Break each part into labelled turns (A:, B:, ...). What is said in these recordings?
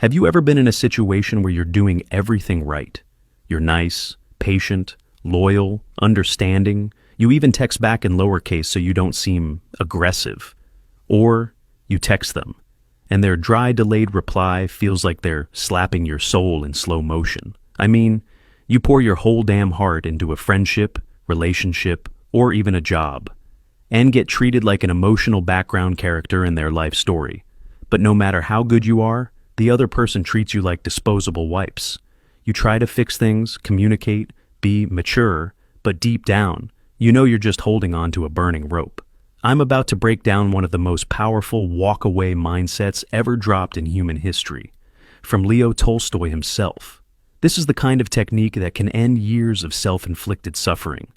A: Have you ever been in a situation where you're doing everything right? You're nice, patient, loyal, understanding. You even text back in lowercase so you don't seem aggressive. Or you text them, and their dry, delayed reply feels like they're slapping your soul in slow motion. I mean, you pour your whole damn heart into a friendship, relationship, or even a job, and get treated like an emotional background character in their life story. But no matter how good you are, the other person treats you like disposable wipes. You try to fix things, communicate, be mature, but deep down, you know you're just holding on to a burning rope. I'm about to break down one of the most powerful walk-away mindsets ever dropped in human history, from Leo Tolstoy himself. This is the kind of technique that can end years of self-inflicted suffering,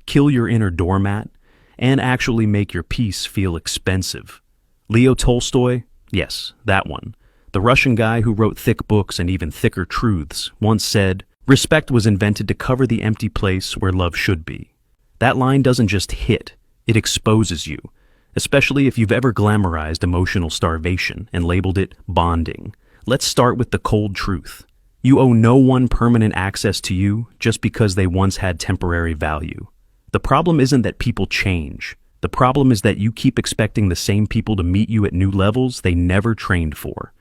A: kill your inner doormat, and actually make your peace feel expensive. Leo Tolstoy? Yes, that one. The Russian guy who wrote thick books and even thicker truths once said, "Respect was invented to cover the empty place where love should be." That line doesn't just hit, it exposes you, especially if you've ever glamorized emotional starvation and labeled it bonding. Let's start with the cold truth. You owe no one permanent access to you just because they once had temporary value. The problem isn't that people change. The problem is that you keep expecting the same people to meet you at new levels they never trained for.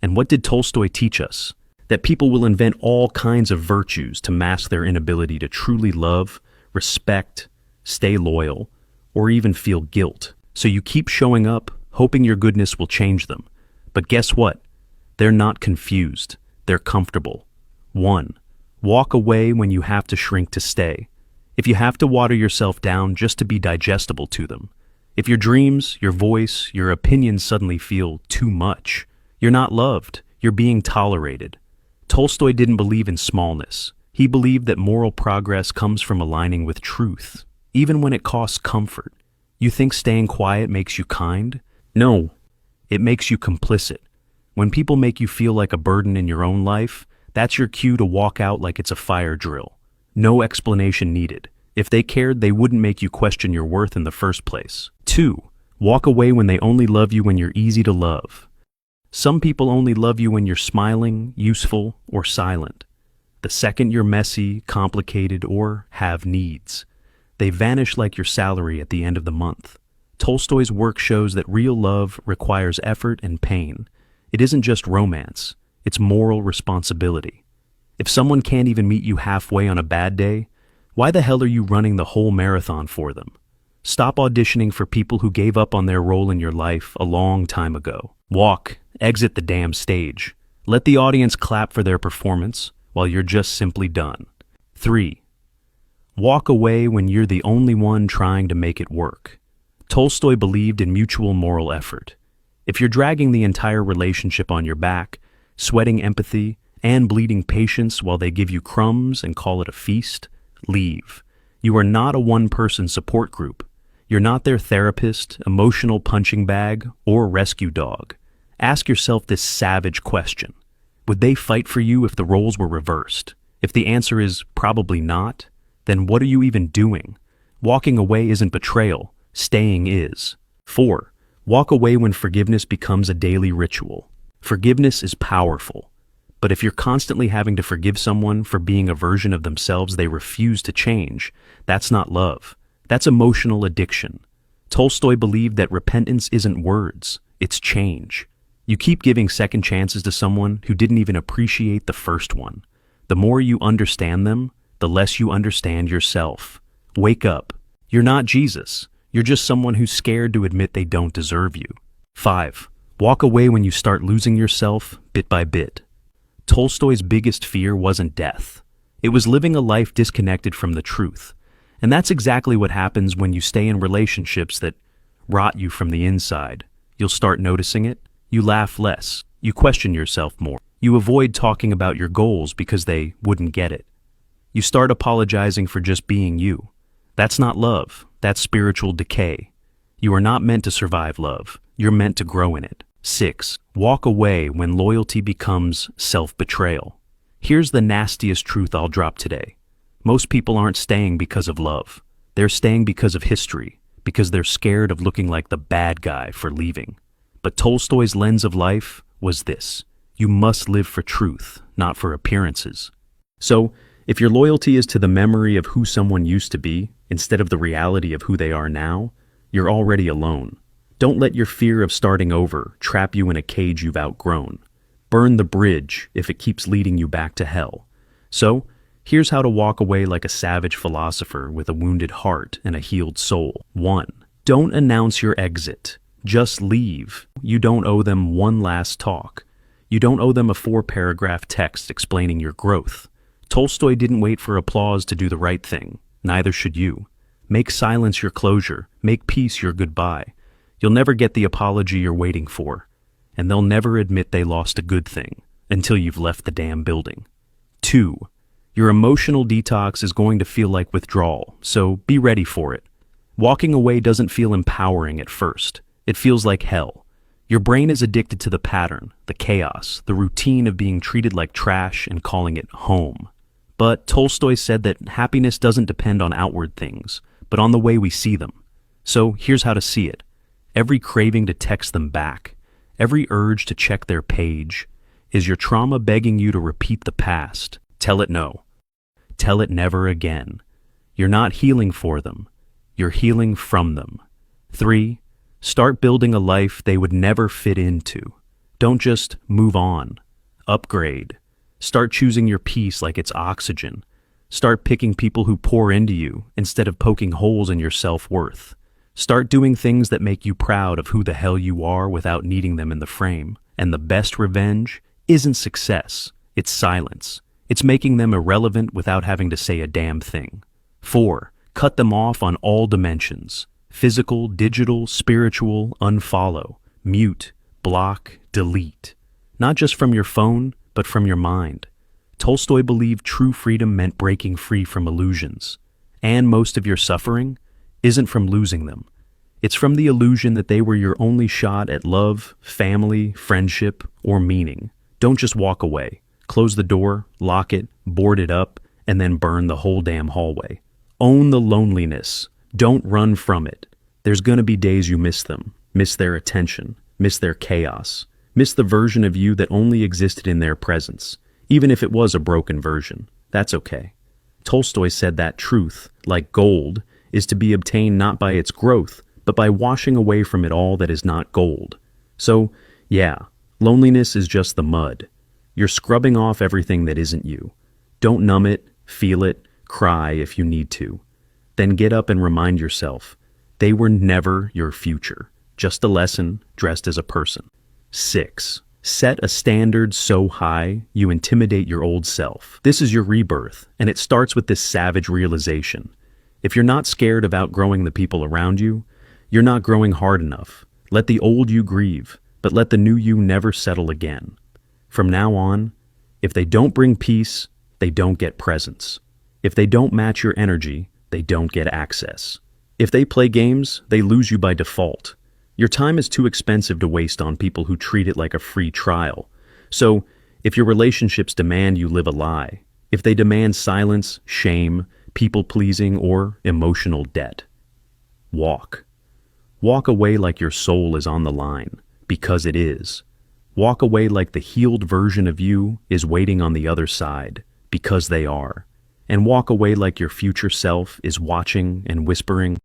A: And what did Tolstoy teach us? That people will invent all kinds of virtues to mask their inability to truly love, respect, stay loyal, or even feel guilt. So you keep showing up, hoping your goodness will change them. But guess what? They're not confused. They're comfortable. 1. Walk away when you have to shrink to stay. If you have to water yourself down just to be digestible to them. If your dreams, your voice, your opinions suddenly feel too much, you're not loved, you're being tolerated. Tolstoy didn't believe in smallness. He believed that moral progress comes from aligning with truth, even when it costs comfort. You think staying quiet makes you kind? No, it makes you complicit. When people make you feel like a burden in your own life, that's your cue to walk out like it's a fire drill. No explanation needed. If they cared, they wouldn't make you question your worth in the first place. 2. Walk away when they only love you when you're easy to love. Some people only love you when you're smiling, useful, or silent. The second you're messy, complicated, or have needs, they vanish like your salary at the end of the month. Tolstoy's work shows that real love requires effort and pain. It isn't just romance, it's moral responsibility. If someone can't even meet you halfway on a bad day, why the hell are you running the whole marathon for them? Stop auditioning for people who gave up on their role in your life a long time ago. Exit the damn stage. Let the audience clap for their performance while you're just simply done. 3. Walk away when you're the only one trying to make it work. Tolstoy believed in mutual moral effort. If you're dragging the entire relationship on your back, sweating empathy, and bleeding patience while they give you crumbs and call it a feast, leave. You are not a one-person support group. You're not their therapist, emotional punching bag, or rescue dog. Ask yourself this savage question. Would they fight for you if the roles were reversed? If the answer is probably not, then what are you even doing? Walking away isn't betrayal. Staying is. 4. Walk away when forgiveness becomes a daily ritual. Forgiveness is powerful. But if you're constantly having to forgive someone for being a version of themselves they refuse to change, that's not love. That's emotional addiction. Tolstoy believed that repentance isn't words, it's change. You keep giving second chances to someone who didn't even appreciate the first one. The more you understand them, the less you understand yourself. Wake up. You're not Jesus. You're just someone who's scared to admit they don't deserve you. 5. Walk away when you start losing yourself bit by bit. Tolstoy's biggest fear wasn't death. It was living a life disconnected from the truth. And that's exactly what happens when you stay in relationships that rot you from the inside. You'll start noticing it. You laugh less. You question yourself more. You avoid talking about your goals because they wouldn't get it. You start apologizing for just being you. That's not love. That's spiritual decay. You are not meant to survive love. You're meant to grow in it. 6. Walk away when loyalty becomes self-betrayal. Here's the nastiest truth I'll drop today. Most people aren't staying because of love. They're staying because of history, because they're scared of looking like the bad guy for leaving. But Tolstoy's lens of life was this. You must live for truth, not for appearances. So, if your loyalty is to the memory of who someone used to be, instead of the reality of who they are now, you're already alone. Don't let your fear of starting over trap you in a cage you've outgrown. Burn the bridge if it keeps leading you back to hell. So, here's how to walk away like a savage philosopher with a wounded heart and a healed soul. 1. Don't announce your exit. Just leave. You don't owe them one last talk. You don't owe them a 4-paragraph text explaining your growth. Tolstoy didn't wait for applause to do the right thing. Neither should you. Make silence your closure. Make peace your goodbye. You'll never get the apology you're waiting for. And they'll never admit they lost a good thing until you've left the damn building. 2. Your emotional detox is going to feel like withdrawal, so be ready for it. Walking away doesn't feel empowering at first. It feels like hell. Your brain is addicted to the pattern, the chaos, the routine of being treated like trash and calling it home. But Tolstoy said that happiness doesn't depend on outward things, but on the way we see them. So here's how to see it. Every craving to text them back, every urge to check their page, is your trauma begging you to repeat the past. Tell it no. Tell it never again. You're not healing for them. You're healing from them. 3. Start building a life they would never fit into. Don't just move on. Upgrade. Start choosing your peace like it's oxygen. Start picking people who pour into you instead of poking holes in your self-worth. Start doing things that make you proud of who the hell you are without needing them in the frame. And the best revenge isn't success. It's silence. It's making them irrelevant without having to say a damn thing. 4. Cut them off on all dimensions. Physical, digital, spiritual, unfollow, mute, block, delete. Not just from your phone, but from your mind. Tolstoy believed true freedom meant breaking free from illusions. And most of your suffering isn't from losing them. It's from the illusion that they were your only shot at love, family, friendship, or meaning. Don't just walk away. Close the door, lock it, board it up, and then burn the whole damn hallway. Own the loneliness. Don't run from it. There's gonna be days you miss them, miss their attention, miss their chaos, miss the version of you that only existed in their presence. Even if it was a broken version, that's okay. Tolstoy said that truth, like gold, is to be obtained not by its growth, but by washing away from it all that is not gold. So, yeah, loneliness is just the mud. You're scrubbing off everything that isn't you. Don't numb it, feel it, cry if you need to. Then get up and remind yourself, they were never your future, just a lesson dressed as a person. 6. Set a standard so high you intimidate your old self. This is your rebirth, and it starts with this savage realization. If you're not scared of outgrowing the people around you, you're not growing hard enough. Let the old you grieve, but let the new you never settle again. From now on, if they don't bring peace, they don't get presence. If they don't match your energy, they don't get access. If they play games, they lose you by default. Your time is too expensive to waste on people who treat it like a free trial. So, if your relationships demand you live a lie, if they demand silence, shame, people-pleasing, or emotional debt, walk. Walk away like your soul is on the line, because it is. Walk away like the healed version of you is waiting on the other side, because they are. And walk away like your future self is watching and whispering,